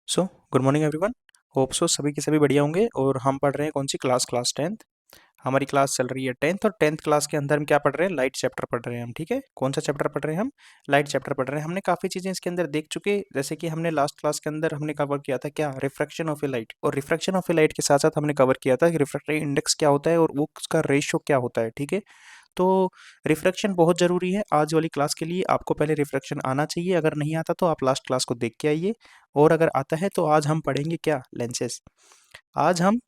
So good morning everyone. Hope so सभी के सभी बढ़िया होंगे। और हम पढ़ रहे हैं कौन सी क्लास 10th। हमारी क्लास चल रही है 10th, और 10th क्लास के अंदर हम क्या पढ़ रहे हैं? लाइट चैप्टर पढ़ रहे हैं हम। ठीक है, कौन सा चैप्टर पढ़ रहे हैं हम? लाइट चैप्टर पढ़ रहे हैं। हमने काफ़ी चीज़ें इसके अंदर देख चुके हैं, जैसे कि हमने लास्ट क्लास के अंदर हमने कवर किया था क्या? Refraction of A light. और रिफ्रैक्शन ऑफ ए लाइट के साथ साथ हमने कवर किया था कि रिफ्रैक्टिव इंडेक्स क्या होता है और वो उसका रेशियो क्या होता है। ठीक है, तो रिफ्रैक्शन बहुत ज़रूरी है आज वाली क्लास के लिए। आपको पहले रिफ्रैक्शन आना चाहिए, अगर नहीं आता तो आप लास्ट क्लास को देख के आइए। और अगर आता है तो आज हम पढ़ेंगे क्या? लेंसेज। आज हम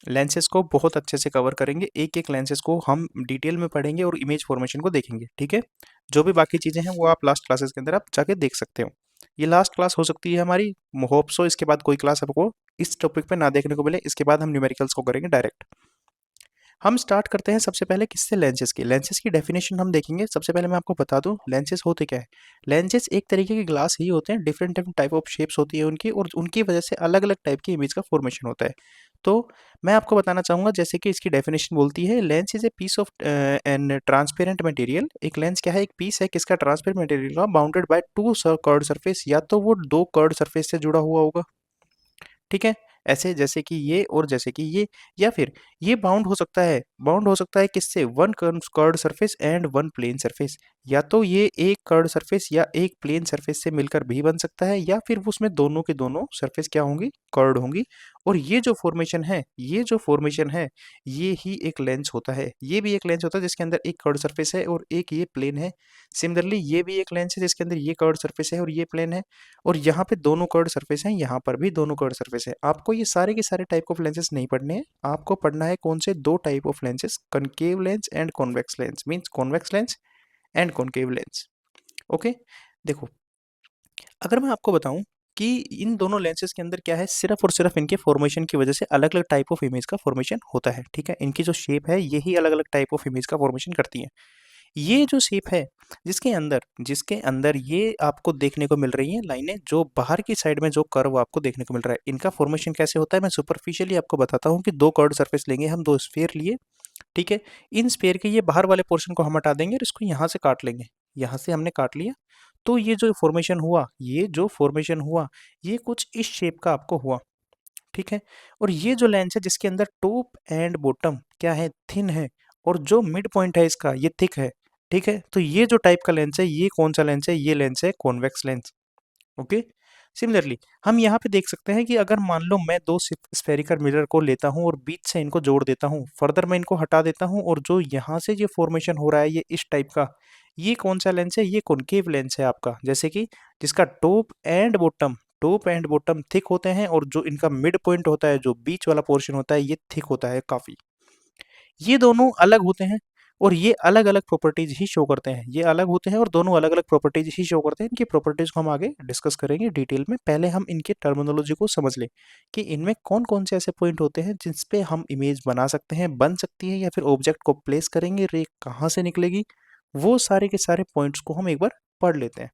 लेंसेज को बहुत अच्छे से कवर करेंगे, एक एक लेंसेज को हम डिटेल में पढ़ेंगे और इमेज फॉर्मेशन को देखेंगे। ठीक है, जो भी बाकी चीज़ें हैं वो आप लास्ट क्लासेस के अंदर आप जाके देख सकते हो। ये लास्ट क्लास हो सकती है हमारी, होप सो इसके बाद कोई क्लास आपको इस टॉपिक पे ना देखने को मिले। इसके बाद हम न्यूमेरिकल्स को करेंगे डायरेक्ट। हम स्टार्ट करते हैं सबसे पहले किससे? लेंसेज की। लेंसेज की डेफिनेशन हम देखेंगे। सबसे पहले मैं आपको बता दूं लेंसेज होते क्या है। लेंसेज एक तरीके के ग्लास ही होते हैं, different different type of shapes होती है उनकी, और उनकी वजह से अलग अलग टाइप की इमेज का फॉर्मेशन होता है। तो मैं आपको बताना चाहूंगा, जैसे कि इसकी डेफिनेशन बोलती है lens is a piece of an transparent material. एक लेंस क्या है? एक पीस है किसका? ट्रांसपेरेंट मटेरियल का, bounded by two curved surface. या तो वो दो कर्व्ड सरफेस से जुड़ा हुआ होगा, ठीक है, ऐसे जैसे कि ये और जैसे कि ये। या फिर ये बाउंड हो सकता है, बाउंड हो सकता है किससे? One curved surface and one plane surface. या तो ये एक कर्व्ड सरफेस या एक प्लेन सरफेस से मिलकर भी बन सकता है, या फिर उसमें दोनों के दोनों सरफेस क्या होंगी? कर्व्ड होंगी। और ये जो फॉर्मेशन है, ये जो फॉर्मेशन है, ये ही एक लेंस होता है। ये भी एक लेंस होता है जिसके अंदर एक कर्व्ड सरफेस है और एक ये प्लेन है। सिमिलरली ये भी एक लेंस है जिसके अंदर ये कर्व्ड सरफेस है और ये प्लेन है। और यहाँ पे दोनों कर्व्ड सरफेस हैं, यहाँ पर भी दोनों कर्व्ड सरफेस है। आपको ये सारे के सारे टाइप ऑफ लेंसेज नहीं पढ़ने हैं, आपको पढ़ना है कौन से? दो type of lenses, concave lens and convex lens. Means convex lens and concave lens. Okay, देखो, अगर मैं आपको बताऊं कि इन दोनों लेंसेज के अंदर क्या है, सिर्फ और सिर्फ इनके फॉर्मेशन की वजह से अलग अलग टाइप ऑफ इमेज का फॉर्मेशन होता है। ठीक है, इनकी जो शेप है यही अलग अलग टाइप ऑफ इमेज का फॉर्मेशन करती है। ये जो शेप है, जिसके अंदर ये आपको देखने को मिल रही है लाइनें, जो बाहर की साइड में जो कर्व आपको देखने को मिल रहा है, इनका फॉर्मेशन कैसे होता है मैं सुपरफिशियली आपको बताता हूँ। कि दो कर्व्ड सरफेस लेंगे हम, दो स्फीयर लिए, ठीक है। इन स्फीयर के ये बाहर वाले पोर्शन को हम हटा देंगे और इसको यहाँ से काट लेंगे। यहाँ से हमने काट लिया, तो ये जो फॉर्मेशन हुआ, ये जो फॉर्मेशन हुआ, ये कुछ इस शेप का आपको हुआ, ठीक है। और ये जो लेंस है जिसके अंदर टॉप एंड बॉटम क्या है? थिन है, और जो मिड पॉइंट है इसका ये थिक है, ठीक है। तो ये जो टाइप का लेंस है, ये कौन सा लेंस है? ये लेंस है कॉन्वेक्स लेंस। ओके, सिमिलरली हम यहाँ पे देख सकते हैं कि अगर मान लो मैं दो स्फेरिकल मिरर को लेता हूँ और बीच से इनको जोड़ देता हूँ, फर्दर मैं इनको हटा देता हूँ, और जो यहाँ से ये फॉर्मेशन हो रहा है ये इस टाइप का, ये कौन सा लेंस है? ये कॉनकेव लेंस है आपका। जैसे कि जिसका टॉप एंड बॉटम थिक होते हैं, और जो इनका मिड पॉइंट होता है, जो बीच वाला पोर्शन होता है, ये थिक होता है काफी। ये दोनों अलग होते हैं, और ये अलग अलग प्रॉपर्टीज ही शो करते हैं। ये अलग होते हैं और दोनों अलग अलग प्रॉपर्टीज ही शो करते हैं। इनकी प्रॉपर्टीज को हम आगे डिस्कस करेंगे डिटेल में। पहले हम इनके टर्मिनोलॉजी को समझ लें कि इनमें कौन कौन से ऐसे पॉइंट होते हैं जिस पे हम इमेज बना सकते हैं, बन सकती है, या फिर ऑब्जेक्ट को प्लेस करेंगे, रे कहाँ से निकलेगी। वो सारे के सारे पॉइंट्स को हम एक बार पढ़ लेते हैं।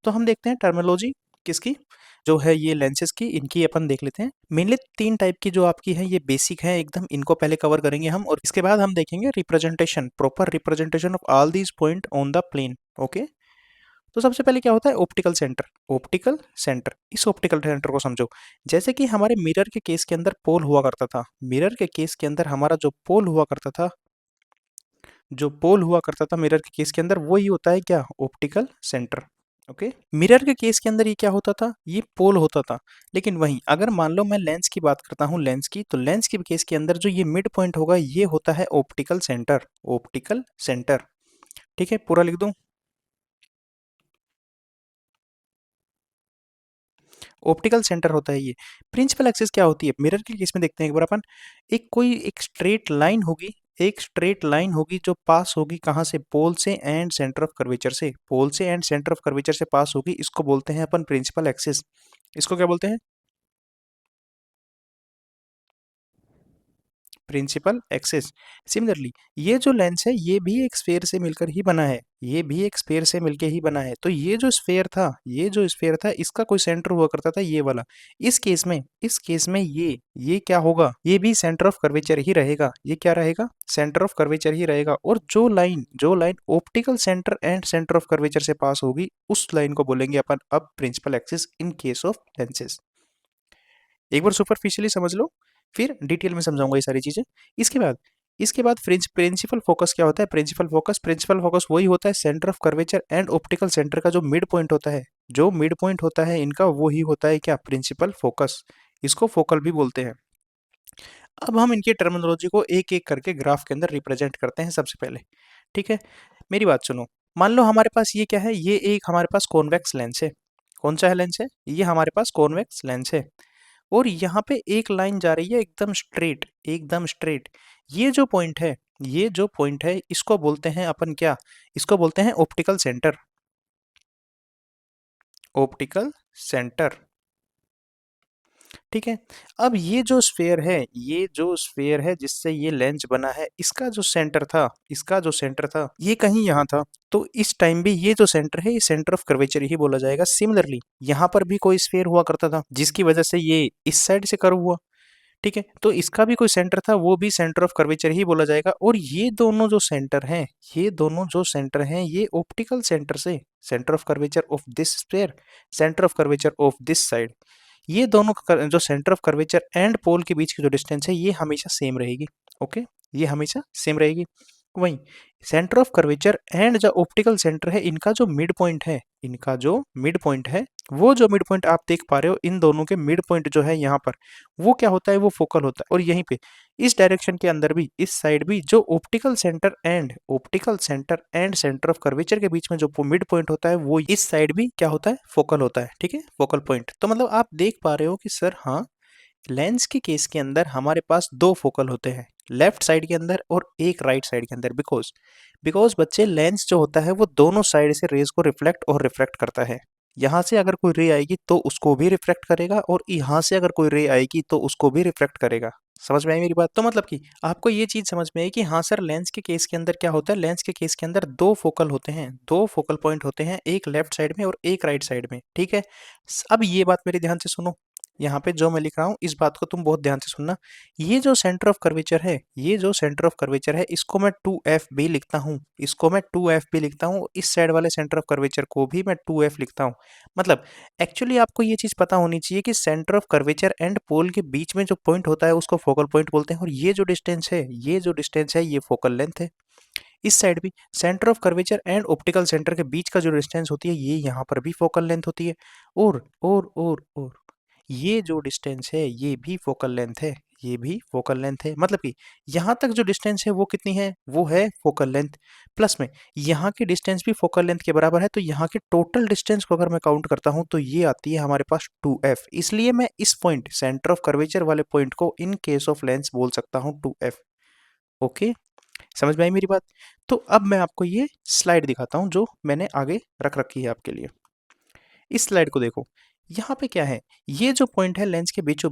तो हम देखते हैं टर्मिनोलॉजी किसकी, जो है ये लेंसेज की, इनकी अपन देख लेते हैं। मेनली तीन टाइप की जो आपकी है, ये बेसिक है एकदम, इनको पहले कवर करेंगे हम, और इसके बाद हम देखेंगे representation, proper representation of all these point on the plane. Okay, तो सबसे पहले क्या होता है? Optical centre. ऑप्टिकल सेंटर, इस ऑप्टिकल सेंटर को समझो। जैसे कि हमारे मिरर के केस के अंदर पोल हुआ करता था, मिरर के केस के अंदर हमारा जो पोल हुआ करता था, जो पोल हुआ करता था मिरर के केस के अंदर, वो ही होता है क्या? Optical centre. ओके, मिरर के केस के अंदर ये क्या होता था? ये पोल होता था। लेकिन वहीं अगर मान लो मैं लेंस की बात करता हूँ, लेंस की, तो लेंस के केस के अंदर जो ये मिड पॉइंट होगा, ये होता है ऑप्टिकल सेंटर। ऑप्टिकल सेंटर, ठीक है, पूरा लिख दूं। ऑप्टिकल सेंटर होता है ये। प्रिंसिपल एक्सिस क्या होती है मिरर के केस में? देखते हैं एक बार अपन। एक स्ट्रेट लाइन होगी, एक स्ट्रेट लाइन होगी जो पास होगी कहाँ से? पोल से एंड सेंटर ऑफ कर्वेचर से। पोल से एंड सेंटर ऑफ कर्वेचर से पास होगी, इसको बोलते हैं अपन प्रिंसिपल एक्सिस। इसको क्या बोलते हैं? Principal axis. सिमिलरली ये जो लेंस है ये भी एक स्फेयर से मिलकर ही बना है, ये भी एक स्फेयर से मिलकर ही बना है। तो ये जो स्फेयर था, ये जो स्फेयर था, इसका कोई सेंटर हुआ करता था ये वाला। इस केस में ये क्या होगा, ये भी सेंटर ऑफ कर्वेचर ही रहेगा। ये क्या रहेगा, सेंटर ऑफ कर्वेचर ही रहेगा। और जो line optical centre and centre of curvature से पास होगी उस लाइन को बोलेंगे अपन अब principal axis in case of lenses. एक बार सुपरफिशियली समझ लो, फिर डिटेल में समझाऊंगा ये सारी चीजें। इसके बाद प्रिंसिपल फोकस क्या होता है। प्रिंसिपल फोकस वही होता है centre of curvature and optical centre का जो मिड पॉइंट होता है, जो मिड पॉइंट होता है इनका वो ही होता है क्या, प्रिंसिपल फोकस। इसको फोकल भी बोलते हैं। अब हम इनकी टर्मिनोलॉजी को एक एक करके ग्राफ के अंदर रिप्रेजेंट करते हैं सबसे पहले। ठीक है, मेरी बात सुनो। मान लो हमारे पास ये क्या है, ये एक हमारे पास कॉन्वेक्स लेंस है। कौन सा है लेंस है, ये हमारे पास कॉन्वेक्स लेंस है। और यहाँ पे एक लाइन जा रही है एकदम स्ट्रेट, एकदम स्ट्रेट। ये जो पॉइंट है इसको बोलते हैं अपन क्या, इसको बोलते हैं ऑप्टिकल सेंटर। ऑप्टिकल सेंटर, ठीक है। अब ये जो स्फेयर है जिससे ये लेंस बना है, इसका जो सेंटर था ये कहीं यहाँ था। तो इस टाइम भी ये जो सेंटर है ये सेंटर ऑफ कर्वेचर ही बोला जाएगा। सिमिलरली यहाँ पर भी कोई स्फेयर हुआ करता था जिसकी वजह से ये इस साइड से कर्व हुआ, ठीक है। तो इसका भी कोई सेंटर था, वो भी सेंटर ऑफ कर्वेचर ही बोला जाएगा। और ये दोनों जो सेंटर हैं ये ऑप्टिकल सेंटर से, centre of curvature of this sphere, centre of curvature of this side, ये दोनों जो centre of curvature and pole के बीच की जो डिस्टेंस है ये हमेशा सेम रहेगी। ओके, ये हमेशा सेम रहेगी। वहीं सेंटर ऑफ कर्वेचर एंड जो ऑप्टिकल सेंटर है इनका जो मिड पॉइंट है वो जो मिड पॉइंट आप देख पा रहे हो, इन दोनों के मिड पॉइंट जो है यहाँ पर, वो क्या होता है, वो फोकल होता है। और यहीं पे इस डायरेक्शन के अंदर भी, इस साइड भी, जो optical centre and centre of curvature के बीच में जो मिड पॉइंट होता है वो इस साइड भी क्या होता है, फोकल होता है। ठीक है, फोकल पॉइंट। तो मतलब आप देख पा रहे हो कि सर हाँ, लेंस के केस के अंदर हमारे पास दो फोकल होते हैं, लेफ्ट साइड के अंदर और एक राइट साइड के अंदर। बिकॉज बिकॉज बच्चे, लेंस जो होता है वो दोनों साइड से रेज को रिफ्लेक्ट और रिफ्रैक्ट करता है। यहाँ से अगर कोई रे आएगी तो उसको भी रिफ्लेक्ट करेगा, और यहाँ से अगर कोई रे आएगी तो उसको भी रिफ्लेक्ट करेगा। समझ में आई मेरी बात। तो मतलब कि आपको ये चीज समझ में आई कि हाँ सर, लेंस के केस के अंदर क्या होता है, लेंस के केस के अंदर दो फोकल होते हैं, दो फोकल पॉइंट होते हैं, एक लेफ्ट साइड में और एक राइट साइड में। ठीक है, अब ये बात मेरे ध्यान से सुनो। यहाँ पे जो मैं लिख रहा हूँ इस बात को तुम बहुत ध्यान से सुनना। ये जो सेंटर ऑफ कर्वेचर है इसको मैं 2f भी लिखता हूँ, इस साइड वाले सेंटर ऑफ कर्वेचर को भी मैं 2f लिखता हूँ। मतलब एक्चुअली आपको ये चीज पता होनी चाहिए कि centre of curvature and pole के बीच में जो पॉइंट होता है उसको फोकल पॉइंट बोलते हैं। और ये जो डिस्टेंस है ये फोकल लेंथ है। इस साइड भी centre of curvature and optical centre के बीच का जो डिस्टेंस होती है ये यहाँ पर भी फोकल लेंथ होती है। और ये जो डिस्टेंस है ये भी फोकल लेंथ है, मतलब कि यहाँ तक जो डिस्टेंस है वो कितनी है, वो है फोकल लेंथ। प्लस में यहाँ की डिस्टेंस भी फोकल लेंथ के बराबर है। तो यहाँ के टोटल डिस्टेंस को अगर मैं काउंट करता हूँ तो ये आती है हमारे पास 2f। इसलिए मैं इस पॉइंट, सेंटर ऑफ कर्वेचर वाले पॉइंट को इन केस ऑफ लेंस बोल सकता हूँ 2f। ओके, समझ में आई मेरी बात। तो अब मैं आपको ये स्लाइड दिखाता हूँ जो मैंने आगे रख रखी है आपके लिए। इस स्लाइड को देखो, यहाँ पे क्या है, ये जो पॉइंट है लेंस के बीचों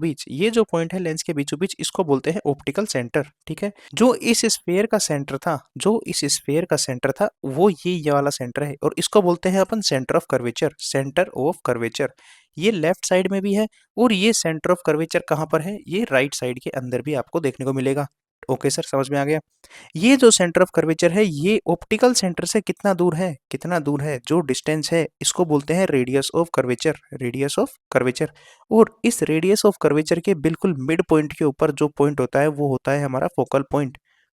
बीच इसको बोलते हैं ऑप्टिकल सेंटर। ठीक है, जो इस स्फेयर का सेंटर था वो ये वाला सेंटर है, और इसको बोलते हैं अपन सेंटर ऑफ कर्वेचर। ये लेफ्ट साइड में भी है, और ये सेंटर ऑफ कर्वेचर कहाँ पर है, ये राइट साइड के अंदर भी आपको देखने को मिलेगा। ओके सर, समझ में आ गया। ये जो सेंटर ऑफ कर्वेचर है ये ऑप्टिकल सेंटर से कितना दूर है, जो डिस्टेंस है इसको बोलते हैं रेडियस ऑफ कर्वेचर। और इस रेडियस ऑफ कर्वेचर के बिल्कुल मिड पॉइंट के ऊपर जो पॉइंट होता है वो होता है हमारा फोकल पॉइंट,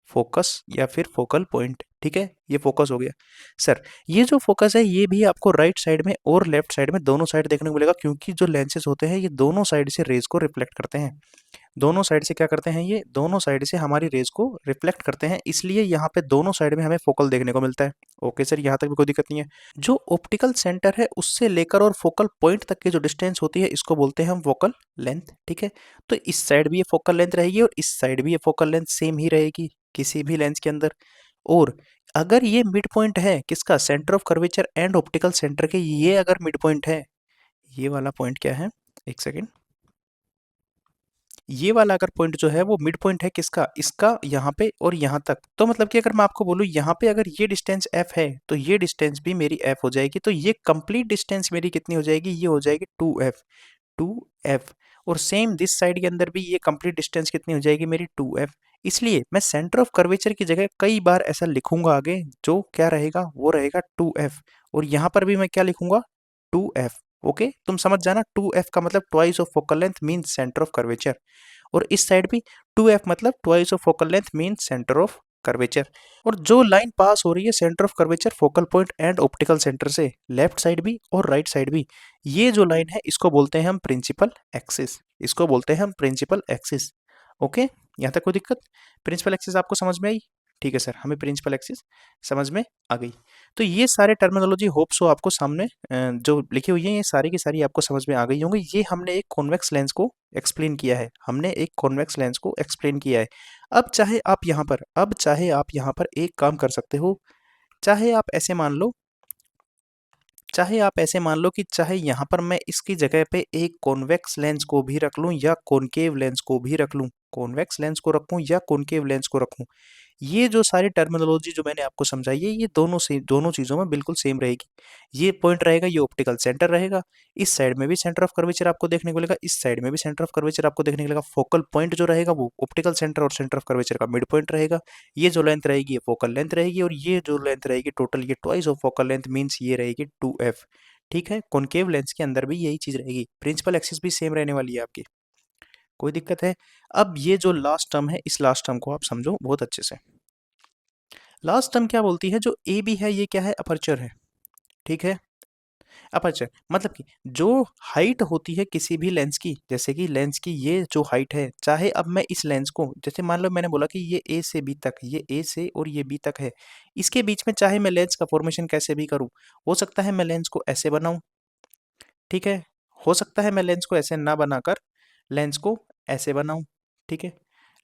फोकस या फिर फोकल पॉइंट। ठीक है, ये फोकस हो गया। सर ये जो फोकस है ये भी आपको राइट साइड में और लेफ्ट साइड में दोनों साइड देखने को मिलेगा, क्योंकि जो लेंसेज होते हैं ये दोनों साइड से रेज को रिफ्लेक्ट करते हैं। दोनों साइड से क्या करते हैं, ये दोनों साइड से हमारी रेज को रिफ्लेक्ट करते हैं, इसलिए यहाँ पे दोनों साइड में हमें फोकल देखने को मिलता है। ओके सर, यहाँ तक भी कोई दिक्कत नहीं है। जो ऑप्टिकल सेंटर है उससे लेकर और फोकल पॉइंट तक की जो डिस्टेंस होती है इसको बोलते हैं हम फोकल लेंथ। ठीक है, तो इस साइड भी ये फोकल लेंथ रहेगी और इस साइड भी ये फोकल लेंथ सेम ही रहेगी किसी भी लेंस के अंदर। और अगर ये मिड पॉइंट है किसका, centre of curvature and optical centre के, ये अगर मिड पॉइंट है, ये वाला पॉइंट क्या है, एक सेकेंड, ये वाला अगर पॉइंट जो है वो मिड पॉइंट है किसका, इसका यहाँ पे और यहाँ तक, तो मतलब कि अगर मैं आपको बोलूँ यहाँ पे अगर ये डिस्टेंस f है तो ये डिस्टेंस भी मेरी f हो जाएगी, तो ये कंप्लीट डिस्टेंस मेरी कितनी हो जाएगी, ये हो जाएगी 2f, 2f। और सेम दिस साइड के अंदर भी ये कंप्लीट डिस्टेंस कितनी हो जाएगी मेरी 2f। इसलिए मैं सेंटर ऑफ कर्वेचर की जगह कई बार ऐसा लिखूंगा आगे, जो क्या रहेगा वो रहेगा 2f, और यहाँ पर भी मैं क्या लिखूंगा 2f। ओके, तुम समझ जाना 2f का मतलब twice of focal length means centre of curvature, और इस साइड भी 2f मतलब twice of focal length means centre of curvature. और जो लाइन पास हो रही है centre of curvature focal point and optical centre से, लेफ्ट साइड भी और राइट साइड भी, ये जो लाइन है इसको बोलते हैं हम प्रिंसिपल एक्सिस, इसको बोलते हैं हम प्रिंसिपल एक्सिस। ओके, यहाँ तक कोई दिक्कत? प्रिंसिपल एक्सिस आपको समझ में आई? ठीक है सर, हमें प्रिंसिपल एक्सिस समझ में आ गई। तो ये सारे टर्मिनोलॉजी होप सो आपको सामने जो लिखी हुई है ये सारी की सारी आपको समझ में आ गई होंगी। ये हमने एक कॉन्वेक्स लेंस को एक्सप्लेन किया है, हमने एक कॉन्वेक्स लेंस को एक्सप्लेन किया है। अब चाहे आप यहाँ पर एक काम कर सकते हो, चाहे आप ऐसे मान लो, चाहे आप ऐसे मान लो कि चाहे यहाँ पर मैं इसकी जगह पे एक कॉन्वेक्स लेंस को भी रख लूँ या कॉनकेव लेंस को भी रख लूँ, कॉन्वेक्स लेंस को रखूँ या कॉनकेव लेंस को रखूँ, ये जो सारी टर्मिनोलॉजी जो मैंने आपको समझाई है ये दोनों चीज़ों में बिल्कुल सेम रहेगी। ये पॉइंट रहेगा, ये ऑप्टिकल सेंटर रहेगा, इस साइड में भी सेंटर ऑफ कर्वेचर आपको देखने को मिलेगा, इस साइड में भी सेंटर ऑफ कर्वेचर आपको देखने को मिलेगा। फोकल पॉइंट जो रहेगा वो ऑप्टिकल सेंटर और सेंटर ऑफ कर्वेचर का मिड पॉइंट रहेगा। ये जो लेंथ रहेगी ये फोकल लेंथ रहेगी, और ये जो लेंथ रहेगी टोटल ये twice of focal length means ये रहेगी 2f। ठीक है, कॉनकेव लेंस के अंदर भी यही चीज रहेगी, प्रिंसिपल एक्सिस भी सेम रहने वाली है आपकी। कोई दिक्कत है? अब ये जो लास्ट टर्म है इस लास्ट टर्म को आप समझो बहुत अच्छे से। लास्ट टर्म क्या बोलती है, जो ए बी है ये क्या है, अपर्चर है। ठीक है, अपर्चर मतलब कि जो हाइट होती है किसी भी लेंस की, जैसे कि लेंस की ये जो हाइट है, चाहे अब मैं इस लेंस को, जैसे मान लो मैंने बोला कि ये ए से बी तक, ये ए से और ये बी तक है, इसके बीच में चाहे मैं लेंस का फॉर्मेशन कैसे भी करूं, हो सकता है मैं लेंस को ऐसे बनाऊं, ठीक है, हो सकता है मैं लेंस को ऐसे ना बनाकर लेंस को ऐसे बनाऊं, ठीक है,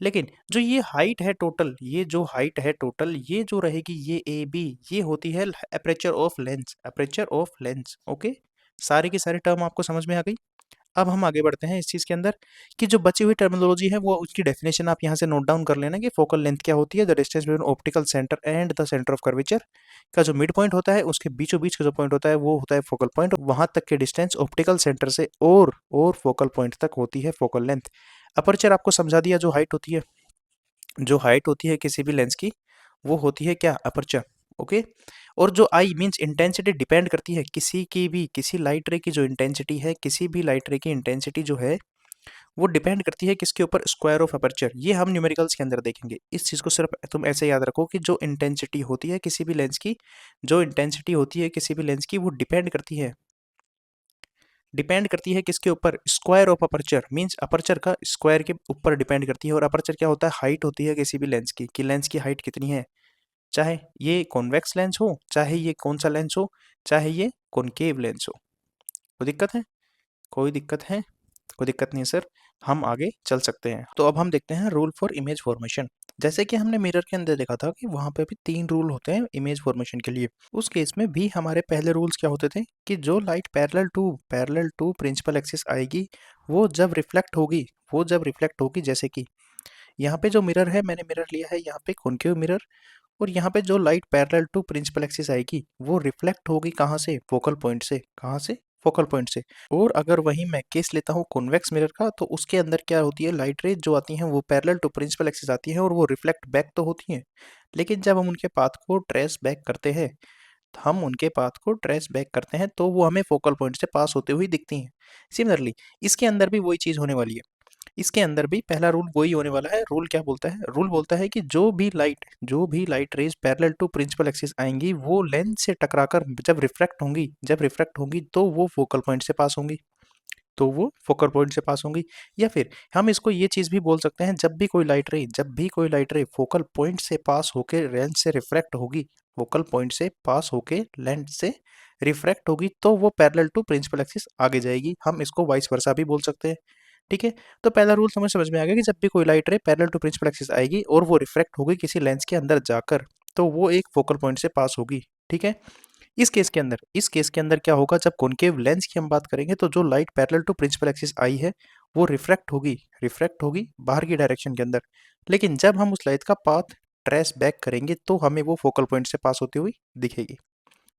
लेकिन जो ये हाइट है टोटल, ये जो हाइट है टोटल, ये जो रहेगी ये ए बी, ये होती है aperture of lens, aperture of lens. Okay, सारी की सारी टर्म आपको समझ में आ गई। अब हम आगे बढ़ते हैं इस चीज़ के अंदर कि जो बची हुई टर्मिनोलॉजी है वो उसकी डेफिनेशन आप यहाँ से नोट डाउन कर लेना कि फोकल लेंथ क्या होती है, the distance between optical centre and the centre of curvature का जो मिड पॉइंट होता है उसके बीचों बीच का जो पॉइंट होता है वो होता है फोकल पॉइंट, वहां तक के डिस्टेंस ऑप्टिकल सेंटर से और फोकल पॉइंट तक होती है फोकल लेंथ। अपर्चर आपको समझा दिया, जो हाइट होती है, जो हाइट होती है किसी भी लेंस की वो होती है क्या, अपर्चर। ओके, और जो आई मींस इंटेंसिटी डिपेंड करती है किसी की भी, किसी लाइट रे की जो इंटेंसिटी है, किसी भी लाइट रे की इंटेंसिटी जो है वो डिपेंड करती है किसके ऊपर, स्क्वायर ऑफ अपर्चर। ये हम न्यूमेरिकल्स के अंदर देखेंगे, इस चीज़ को सिर्फ तुम ऐसे याद रखो कि जो इंटेंसिटी होती है किसी भी लेंस की, जो इंटेंसिटी होती है किसी भी लेंस की वो डिपेंड करती है, डिपेंड करती है किसके ऊपर, square of aperture means aperture का स्क्वायर के ऊपर डिपेंड करती है। और अपर्चर क्या होता है, हाइट होती है किसी भी लेंस की, कि लेंस की हाइट कितनी है, चाहे ये कॉन्वेक्स लेंस हो, चाहे ये कौन सा लेंस हो, चाहे ये कॉनकेव लेंस हो। कोई दिक्कत है? कोई दिक्कत है? कोई दिक्कत नहीं है सर, हम आगे चल सकते हैं। तो अब हम देखते हैं रूल फॉर इमेज फॉर्मेशन। जैसे कि हमने मिरर के अंदर देखा था कि वहाँ पे भी 3 रूल होते हैं इमेज फॉर्मेशन के लिए, उस केस में भी हमारे पहले रूल्स क्या होते थे कि जो light parallel to principal axis आएगी वो जब रिफ्लेक्ट होगी, वो जब रिफ्लेक्ट होगी, जैसे कि यहाँ पे जो मिरर है, मैंने मिरर लिया है यहाँ पे कॉनकेव मिरर, और यहाँ पे जो light parallel to principal axis आएगी वो रिफ्लेक्ट होगी कहाँ से, फोकल पॉइंट से, कहाँ से, फोकल पॉइंट से। और अगर वहीं मैं केस लेता हूँ कॉन्वेक्स मिरर का, तो उसके अंदर क्या होती है, लाइट रेज जो आती हैं वो पैरेलल टू प्रिंसिपल एक्सिस आती हैं और वो रिफ्लेक्ट बैक तो होती हैं, लेकिन जब हम उनके पाथ को ट्रेस बैक करते हैं, हम उनके पाथ को ट्रेस बैक करते हैं तो वो हमें फोकल पॉइंट से पास होते हुए दिखती हैं। सिमिलरली इसके अंदर भी वही चीज़ होने वाली है, इसके अंदर भी पहला रूल वही होने वाला है। रूल क्या बोलता है, रूल बोलता है कि जो भी light rays parallel to principal axis आएंगी वो लेंस से टकराकर जब रिफ्रैक्ट होंगी तो वो फोकल पॉइंट से पास होंगी, तो वो फोकल पॉइंट से पास होंगी। या फिर हम इसको ये चीज़ भी बोल सकते हैं, जब भी कोई लाइट रे फोकल पॉइंट से पास होकर लेंस से रिफ्रैक्ट होगी, फोकल पॉइंट से पास होके लेंस से रिफ्रैक्ट होगी तो वो पैरेलल टू प्रिंसिपल एक्सिस आगे जाएगी, हम इसको वाइस वर्सा भी बोल सकते हैं। ठीक है, तो पहला रूल समझ समझ में आ गया कि जब भी कोई light ray parallel to principal axis आएगी और वो रिफ्रैक्ट होगी किसी लेंस के अंदर जाकर, तो वो एक फोकल पॉइंट से पास होगी। ठीक है, इस केस के अंदर क्या होगा, जब कॉनकेव लेंस की हम बात करेंगे तो जो light parallel to principal axis आई है वो रिफ्रैक्ट होगी बाहर की डायरेक्शन के अंदर। लेकिन जब हम उस लाइट का पाथ ट्रेस बैक करेंगे तो हमें वो फोकल पॉइंट से पास होती हुई दिखेगी।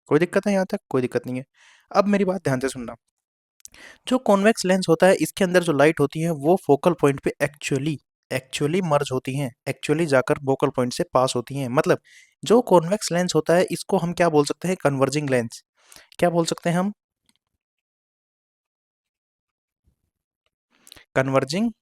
कोई दिक्कत है यहाँ तक? कोई दिक्कत नहीं है। अब मेरी बात ध्यान से सुनना। जो कॉन्वेक्स लेंस होता है इसके अंदर जो लाइट होती है वो फोकल पॉइंट पे एक्चुअली मर्ज होती हैं, एक्चुअली जाकर फोकल पॉइंट से पास होती हैं। मतलब जो कॉन्वेक्स लेंस होता है इसको हम क्या बोल सकते हैं, कन्वर्जिंग लेंस। क्या बोल सकते हैं हम? Converging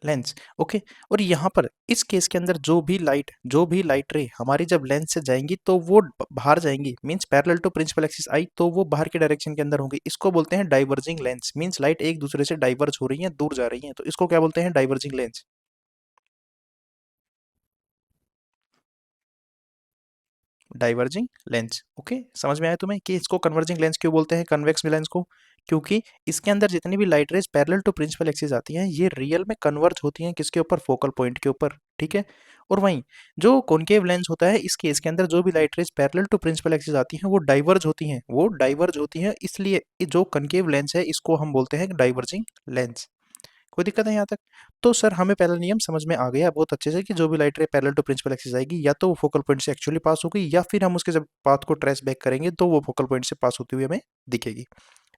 lens. ओके। और यहाँ पर इस केस के अंदर जो भी लाइट रे हमारी जब लेंस से जाएंगी तो वो बाहर जाएंगी, means parallel to principal axis आई तो वो बाहर के डायरेक्शन के अंदर होंगी। इसको बोलते हैं डाइवर्जिंग लेंस, मींस लाइट एक दूसरे से डाइवर्ज हो रही है, दूर जा रही है, तो इसको क्या बोलते हैं, diverging lens. Diverging lens. Okay, समझ में आया तुम्हें कि इसको कन्वर्जिंग लेंस क्यों बोलते हैं, कन्वेक्स लेंस को? क्योंकि इसके अंदर जितनी भी light rays parallel to principal axis आती हैं ये रियल में कन्वर्ज होती हैं किसके ऊपर, फोकल पॉइंट के ऊपर। ठीक है। और वहीं जो कॉनकेव लेंस होता है इस केस के अंदर जो भी light rays parallel to principal axis आती हैं वो डाइवर्ज होती हैं, इसलिए ये जो कनकेव लेंस है इसको हम बोलते हैं डाइवर्जिंग लेंस। कोई दिक्कत है यहाँ तक? तो सर हमें पहला नियम समझ में आ गया बहुत अच्छे से कि जो भी light ray parallel to principal axis आएगी या तो वो फोकल पॉइंट से एक्चुअली पास होगी या फिर हम उसके जब पाथ को ट्रेस बैक करेंगे तो वो फोकल पॉइंट से पास होती हुई हमें दिखेगी।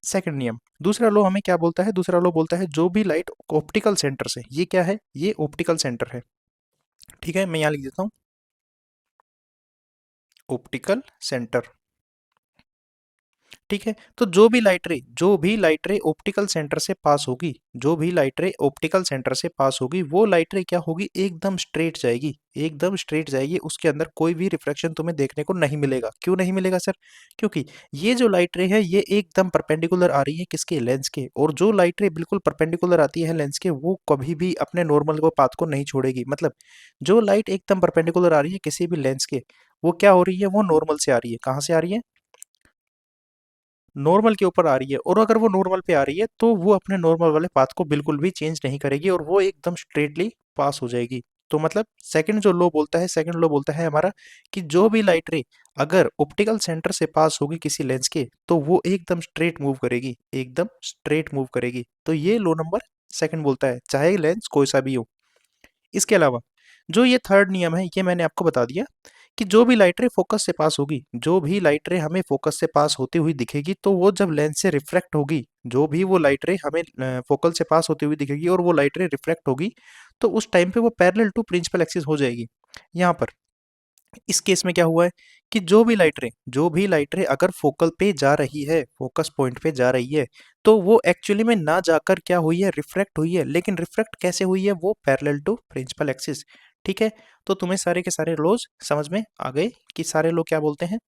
सेकंड नियम, दूसरा लॉ हमें क्या बोलता है, दूसरा लॉ बोलता है जो भी लाइट ऑप्टिकल सेंटर से, ये क्या है, ये ऑप्टिकल सेंटर है। ठीक है, मैं यहाँ लिख देता हूँ ऑप्टिकल सेंटर। ठीक है। तो जो भी लाइट रे ऑप्टिकल सेंटर से पास होगी, जो भी लाइट रे ऑप्टिकल सेंटर से पास होगी वो लाइट रे क्या होगी, एकदम स्ट्रेट जाएगी, एकदम स्ट्रेट जाएगी, उसके अंदर कोई भी रिफ्लेक्शन तुम्हें देखने को नहीं मिलेगा। क्यों नहीं मिलेगा सर? क्योंकि ये जो लाइट रे है ये एकदम परपेंडिकुलर आ रही है किसके, लेंस के। और जो लाइट रे बिल्कुल परपेंडिकुलर आती है लेंस के वो कभी भी अपने नॉर्मल को पाथ को नहीं छोड़ेगी। मतलब जो लाइट एकदम परपेंडिकुलर आ रही है किसी भी लेंस के, वो क्या हो रही है, वो नॉर्मल से आ रही है। कहाँ से आ रही है? नॉर्मल के ऊपर आ रही है। और अगर वो नॉर्मल पे आ रही है तो वो अपने नॉर्मल वाले पाथ को बिल्कुल भी चेंज नहीं करेगी और वो एकदम स्ट्रेटली पास हो जाएगी। तो मतलब सेकंड लॉ बोलता है हमारा कि जो भी लाइट रे अगर ऑप्टिकल सेंटर से पास होगी किसी लेंस के तो वो एकदम स्ट्रेट मूव करेगी, एकदम स्ट्रेट मूव करेगी। तो ये लॉ नंबर सेकंड बोलता है चाहे लेंस कोई सा भी हो। इसके अलावा जो ये थर्ड नियम है ये मैंने आपको बता दिया कि जो भी लाइट रे फोकस से पास होगी, जो भी लाइट रे हमें फोकस से पास होती हुई दिखेगी तो वो जब लेंस से रिफ्रैक्ट होगी, जो भी वो लाइट रे हमें फोकल से पास होती हुई दिखेगी और वो लाइट रे रिफ्रैक्ट होगी तो उस टाइम पे वो पैरेलल टू प्रिंसिपल एक्सिस हो जाएगी। यहाँ पर इस केस में क्या हुआ है कि जो भी लाइट रे अगर फोकल पे जा रही है, फोकस पॉइंट पे जा रही है, तो वो एक्चुअली में ना जाकर क्या हुई है, रिफ्रैक्ट हुई है। लेकिन रिफ्रैक्ट कैसे हुई है, वो पैरेलल टू प्रिंसिपल एक्सिस। ठीक है। तो तुम्हें सारे के सारे लॉज समझ में आ गए कि सारे लॉ क्या बोलते हैं?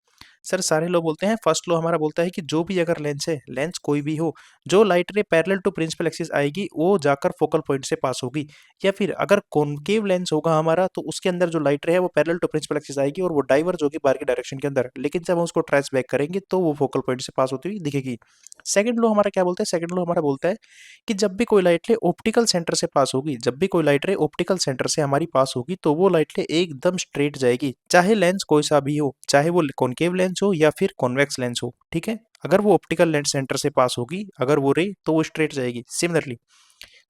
सर सारे लॉ बोलते हैं, फर्स्ट लॉ हमारा बोलता है कि जो भी अगर लेंस है, लेंस कोई भी हो, जो light ray parallel to principal axis आएगी वो जाकर फोकल पॉइंट से पास होगी। या फिर अगर कॉनकेव लेंस होगा हमारा तो उसके अंदर जो लाइट रे है वो पैरेलल टू प्रिंसिपल एक्सिस आएगी और वो डाइवर्ज होगी बाहर की डायरेक्शन के अंदर। लेकिन जब हम उसको ट्रेस बैक करेंगे तो वो फोकल पॉइंट से पास होती हुई दिखेगी। सेकंड लॉ हमारा क्या बोलता है? सेकंड लॉ हमारा बोलता है कि जब भी कोई लाइट रे ऑप्टिकल सेंटर से पास होगी, जब भी कोई लाइट रे ऑप्टिकल सेंटर से हमारी पास होगी तो वो लाइट रे एकदम स्ट्रेट जाएगी, चाहे लेंस कोई सा भी हो, चाहे वो कॉनकेव लेंस हो या फिर कॉन्वेक्स लेंस हो। ठीक है। अगर वो ऑप्टिकल लेंस सेंटर से पास होगी, अगर वो रे तो वो स्ट्रेट जाएगी। सिमिलरली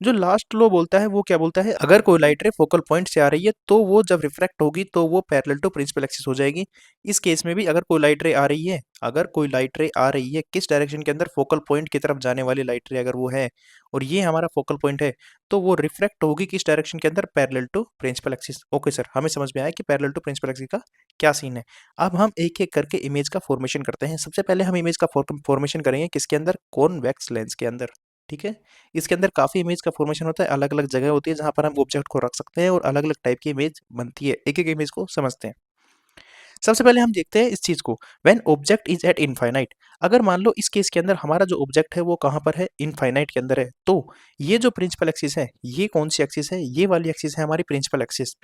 जो लास्ट लो बोलता है वो क्या बोलता है, अगर कोई लाइट रे फोकल पॉइंट से आ रही है तो वो जब रिफ्रैक्ट होगी तो वो पैरेलल टू प्रिंसिपल एक्सिस हो जाएगी। इस केस में भी अगर कोई लाइट रे आ रही है, अगर कोई लाइट रे आ रही है किस डायरेक्शन के अंदर, फोकल पॉइंट की तरफ जाने वाली लाइट रे अगर वो है और ये हमारा फोकल पॉइंट है तो वो रिफ्रैक्ट होगी किस डायरेक्शन के अंदर, parallel to principal axis. Okay sir, हमें समझ में आया कि पैरेलल टू प्रिंसिपल एक्सिस का क्या सीन है। अब हम एक एक करके इमेज का फॉर्मेशन करते हैं। सबसे पहले हम इमेज का फॉर्मेशन करेंगे किसके अंदर, कॉन्वेक्स लेंस के अंदर। ठीक है। इसके अंदर काफ़ी इमेज का फॉर्मेशन होता है, अलग अलग जगह होती है जहाँ पर हम ऑब्जेक्ट को रख सकते हैं और अलग अलग टाइप की इमेज बनती है। एक एक इमेज को समझते हैं। सबसे पहले हम देखते हैं इस चीज़ को, when object is eight infinite. अगर मान लो इस केस के अंदर हमारा जो ऑब्जेक्ट है वो कहाँ पर है, इनफाइनाइट के अंदर है, तो ये जो प्रिंसिपल एक्सिस है ये कौन सी एक्सिस है, ये वाली एक्सिस है हमारी प्रिंसिपल एक्सिस।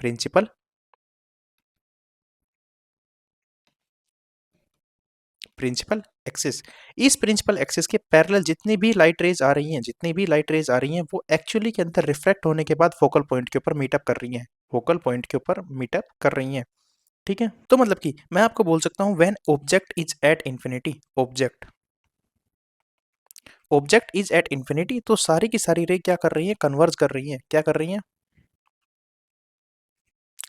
Principal axis. इस प्रिंसिपल एक्सिस के पैरेलल जितनी भी लाइट रेज आ रही हैं वो एक्चुअली के अंदर रिफ्रैक्ट होने के बाद फोकल पॉइंट के ऊपर मीटअप कर रही हैं, फोकल पॉइंट के ऊपर मीटअप कर रही हैं। ठीक है, तो मतलब कि मैं आपको बोल सकता हूँ when object is at infinity, object is at infinity, तो सारी की सारी रे क्या कर रही है, कन्वर्ज कर रही है, क्या कर रही है,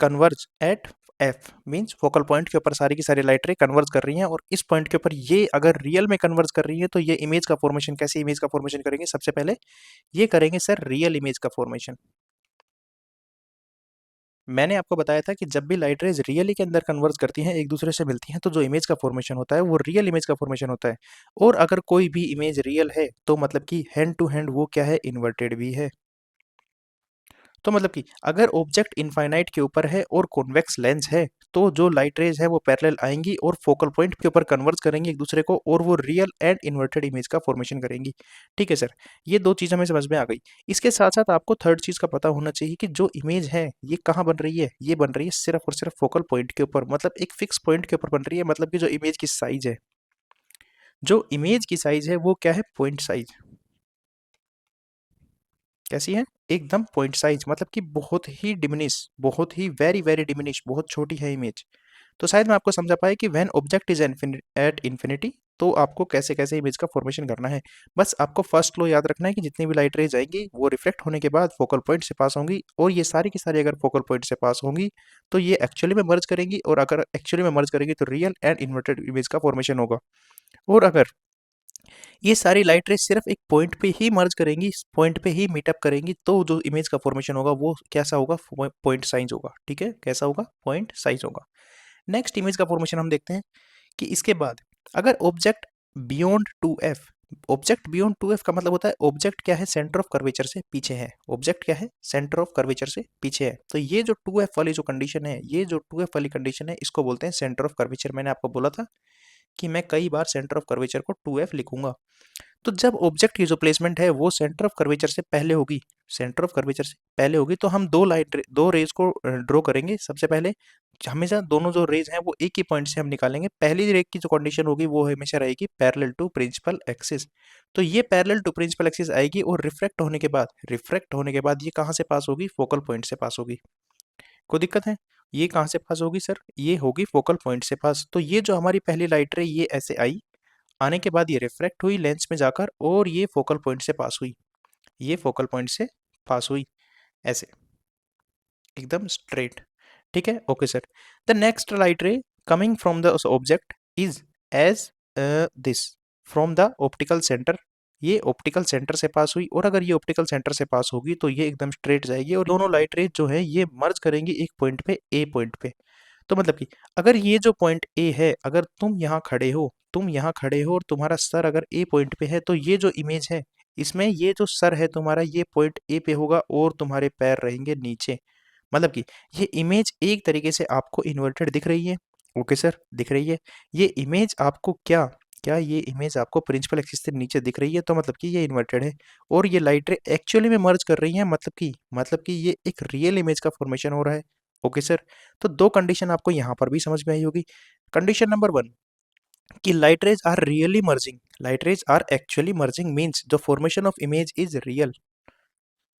converge eight F, means focal point के ऊपर सारी की सारी लाइट रे कन्वर्ज कर रही हैं, और इस पॉइंट के ऊपर ये अगर रियल में कन्वर्ज कर रही है तो ये इमेज का फॉर्मेशन, कैसे इमेज का फॉर्मेशन करेंगे, सबसे पहले ये करेंगे सर रियल इमेज का फॉर्मेशन। मैंने आपको बताया था कि जब भी लाइट रेज रियली के अंदर कन्वर्ज करती हैं, एक दूसरे से मिलती हैं, तो जो इमेज का फॉर्मेशन होता है वो रियल इमेज का फॉर्मेशन होता है। और अगर कोई भी इमेज रियल है तो मतलब कि हैंड टू हैंड वो क्या है, इन्वर्टेड भी है। तो मतलब कि अगर ऑब्जेक्ट इनफाइनाइट के ऊपर है और कॉन्वेक्स लेंस है, तो जो लाइट रेज है वो पैरेलल आएंगी और फोकल पॉइंट के ऊपर कन्वर्ज करेंगी एक दूसरे को, और वो रियल एंड इन्वर्टेड इमेज का फॉर्मेशन करेंगी। ठीक है सर, ये दो चीज़ हमें समझ में आ गई। इसके साथ साथ आपको थर्ड चीज़ का पता होना चाहिए कि जो इमेज है ये कहाँ बन रही है, ये बन रही है सिर्फ और सिर्फ फोकल पॉइंट के ऊपर, मतलब एक फिक्स पॉइंट के ऊपर बन रही है। मतलब कि जो इमेज की साइज है, जो इमेज की साइज है वो क्या है, पॉइंट साइज। कैसी है, एकदम पॉइंट साइज, मतलब कि बहुत ही डिमिनिश, बहुत ही वेरी वेरी डिमिनिश, बहुत छोटी है इमेज। तो शायद मैं आपको समझा पाया कि when object is at infinity, तो आपको कैसे कैसे इमेज का फॉर्मेशन करना है। बस आपको फर्स्ट लो याद रखना है कि जितनी भी लाइट रेज आएंगी वो रिफ्लेक्ट होने के बाद फोकल पॉइंट से पास होंगी, और ये सारी की सारी अगर फोकल पॉइंट से पास होंगी तो ये एक्चुअली में मर्ज करेंगी, और अगर एक्चुअली में मर्ज करेंगी तो रियल एंड इन्वर्टेड इमेज का फॉर्मेशन होगा। और अगर ये सारी लाइट रेज सिर्फ एक पॉइंट पे ही मर्ज करेंगी, इस पॉइंट पे ही मीटअप करेंगी, तो जो इमेज का फॉर्मेशन होगा वो कैसा होगा, पॉइंट साइज होगा। ठीक है, कैसा होगा, पॉइंट साइज होगा। नेक्स्ट इमेज का फॉर्मेशन हम देखते हैं कि इसके बाद अगर object beyond 2f, object beyond 2f का मतलब होता है ऑब्जेक्ट क्या है, सेंटर ऑफ कर्वेचर से पीछे है, ऑब्जेक्ट क्या है, सेंटर ऑफ कर्वेचर से पीछे है। तो ये जो 2f वाली जो कंडीशन है, ये जो 2f वाली कंडीशन है, इसको बोलते हैं सेंटर ऑफ कर्वेचर। मैंने आपको बोला था कि मैं कई बार सेंटर ऑफ कर्वेचर को 2f लिखूंगा। तो जब ऑब्जेक्ट की जो प्लेसमेंट है वो सेंटर ऑफ कर्वेचर से पहले होगी, सेंटर ऑफ कर्वेचर से पहले होगी, तो हम दो रेज को ड्रॉ करेंगे। सबसे पहले हमेशा दोनों जो रेज हैं वो एक ही पॉइंट से हम निकालेंगे। पहली रेज की जो कंडीशन होगी वो हमेशा रहेगी पैरेलल टू प्रिंसिपल एक्सिस। तो ये पैरेलल टू प्रिंसिपल एक्सिस आएगी, और रिफ्रैक्ट होने के बाद ये कहाँ से पास होगी, फोकल पॉइंट से पास होगी। कोई दिक्कत है, ये कहाँ से पास होगी सर, ये होगी फोकल पॉइंट से पास। तो ये जो हमारी पहली लाइट रे ये ऐसे आई, आने के बाद ये रिफ्रैक्ट हुई लेंस में जाकर, और ये फोकल पॉइंट से पास हुई, ये फोकल पॉइंट से पास हुई, ऐसे एकदम स्ट्रेट। ठीक है, okay sir. The next light ray coming from the object is as this from the optical centre, ये ऑप्टिकल सेंटर से पास हुई, और अगर ये ऑप्टिकल सेंटर से पास होगी तो ये एकदम स्ट्रेट जाएगी, और दोनों लाइट रे जो है ये मर्ज करेंगी एक पॉइंट पे, ए पॉइंट पे। तो मतलब कि अगर ये जो पॉइंट ए है, अगर तुम यहाँ खड़े हो, तुम यहाँ खड़े हो और तुम्हारा सर अगर ए पॉइंट पे है, तो ये जो इमेज है इसमें ये जो सर है तुम्हारा ये पॉइंट ए पे होगा, और तुम्हारे पैर रहेंगे नीचे। मतलब कि ये इमेज एक तरीके से आपको इन्वर्टेड दिख रही है। ओके सर, दिख रही है। ये इमेज आपको क्या, क्या ये इमेज आपको प्रिंसिपल एक्सिस से नीचे दिख रही है, तो मतलब कि ये इन्वर्टेड है। और ये लाइट रे एक्चुअली में मर्ज कर रही है, मतलब कि ये एक रियल इमेज का फॉर्मेशन हो रहा है। ओके सर, तो दो कंडीशन आपको यहाँ पर भी समझ में आई होगी। कंडीशन नंबर वन कि light rays are really merging, light rays are actually merging means the formation of image is real,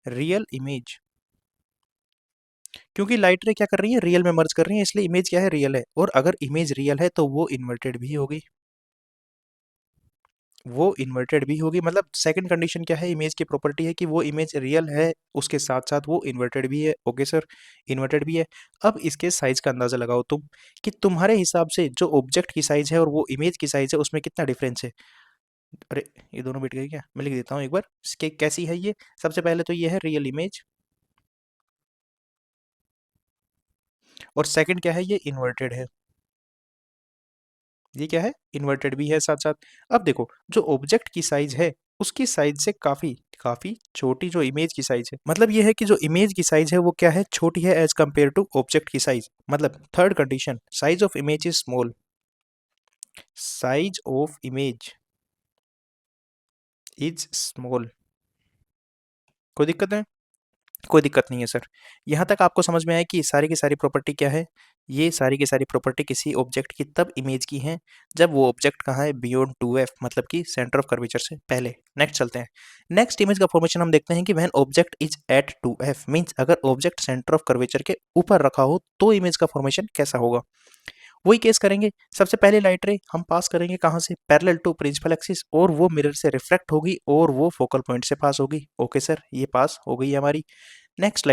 real image. क्योंकि लाइट रे क्या कर रही है, रियल में मर्ज कर रही है, इसलिए इमेज क्या है, रियल है। और अगर इमेज रियल है तो वो इन्वर्टेड भी होगी, वो इन्वर्टेड भी होगी। मतलब सेकंड कंडीशन क्या है, इमेज की प्रॉपर्टी है कि वो इमेज रियल है, उसके साथ साथ वो इन्वर्टेड भी है। ओके सर, इन्वर्टेड भी है। अब इसके साइज का अंदाजा लगाओ तुम, कि तुम्हारे हिसाब से जो ऑब्जेक्ट की साइज है और वो इमेज की साइज है उसमें कितना डिफरेंस है। अरे, ये दोनों मिट गए क्या, मैं लिख देता हूँ एक बार इसके कैसी है ये। सबसे पहले तो ये है रियल इमेज, और सेकंड क्या है, ये इन्वर्टेड है। ये क्या है, इन्वर्टेड भी है साथ साथ। अब देखो, जो ऑब्जेक्ट की साइज है उसकी साइज से काफी काफी छोटी जो इमेज की साइज है, मतलब ये है कि जो इमेज की साइज है वो क्या है, छोटी है एज कंपेयर टू ऑब्जेक्ट की साइज। मतलब third condition, size of image is small, size of image is small. कोई दिक्कत है, कोई दिक्कत नहीं है सर। यहाँ तक आपको समझ में आया कि सारी की सारी प्रॉपर्टी क्या है? ये सारी की सारी प्रॉपर्टी किसी ऑब्जेक्ट की तब इमेज की हैं जब वो ऑब्जेक्ट कहाँ है, बियॉन्ड 2f, मतलब कि सेंटर ऑफ कर्वेचर से पहले। नेक्स्ट चलते हैं। नेक्स्ट इमेज का फॉर्मेशन हम देखते हैं कि when object is at 2f, means अगर ऑब्जेक्ट सेंटर ऑफ कर्वेचर के ऊपर रखा हो तो इमेज का फॉर्मेशन कैसा होगा। वही केस करेंगे। सबसे पहले लाइट रे हम पास करेंगे कहाँ से, पैरेलल टू प्रिंसिपल एक्सिस, और वो मिरर से रिफ्लेक्ट होगी और वो फोकल पॉइंट से पास होगी। ओके सर, ये पास हो गई हमारी। नेक्स्ट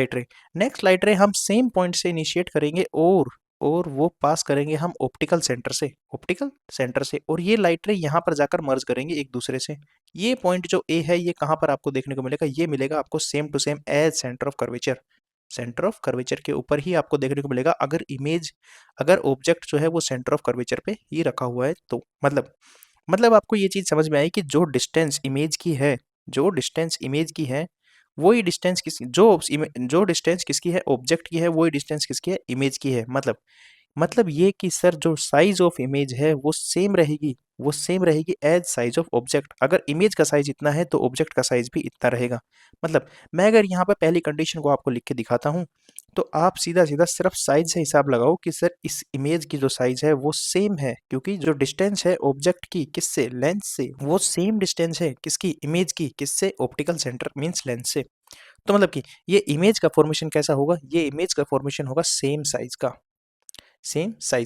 लाइट रे हम सेम पॉइंट से इनिशिएट करेंगे और वो पास करेंगे हम ऑप्टिकल सेंटर से और ये लाइट रे यहाँ पर जाकर मर्ज करेंगे एक दूसरे से। ये पॉइंट जो ए है ये कहाँ पर आपको देखने को मिलेगा, ये मिलेगा आपको same to same as centre of curvature के ऊपर ही आपको देखने को मिलेगा। अगर ऑब्जेक्ट जो है वो सेंटर ऑफ कर्वेचर पे ही रखा हुआ है तो मतलब आपको ये चीज समझ में आई कि जो डिस्टेंस इमेज की है जो डिस्टेंस किसकी है, ऑब्जेक्ट की है, वही डिस्टेंस किसकी है, इमेज की है। मतलब ये कि सर जो साइज ऑफ इमेज है वो सेम रहेगी एज साइज ऑफ ऑब्जेक्ट। अगर इमेज का साइज इतना है तो ऑब्जेक्ट का साइज भी इतना रहेगा। मतलब मैं अगर यहाँ पर पहली कंडीशन को आपको लिख के दिखाता हूँ तो आप सीधा सीधा सिर्फ साइज से हिसाब लगाओ कि सर इस इमेज की जो साइज है वो सेम है, क्योंकि जो डिस्टेंस है ऑब्जेक्ट की किससे, लेंस से, वो सेम डिस्टेंस है किसकी, इमेज की किससे, ऑप्टिकल सेंटर मींस लेंस से। तो मतलब कि ये इमेज का फॉर्मेशन कैसा होगा, ये इमेज का फॉर्मेशन होगा सेम साइज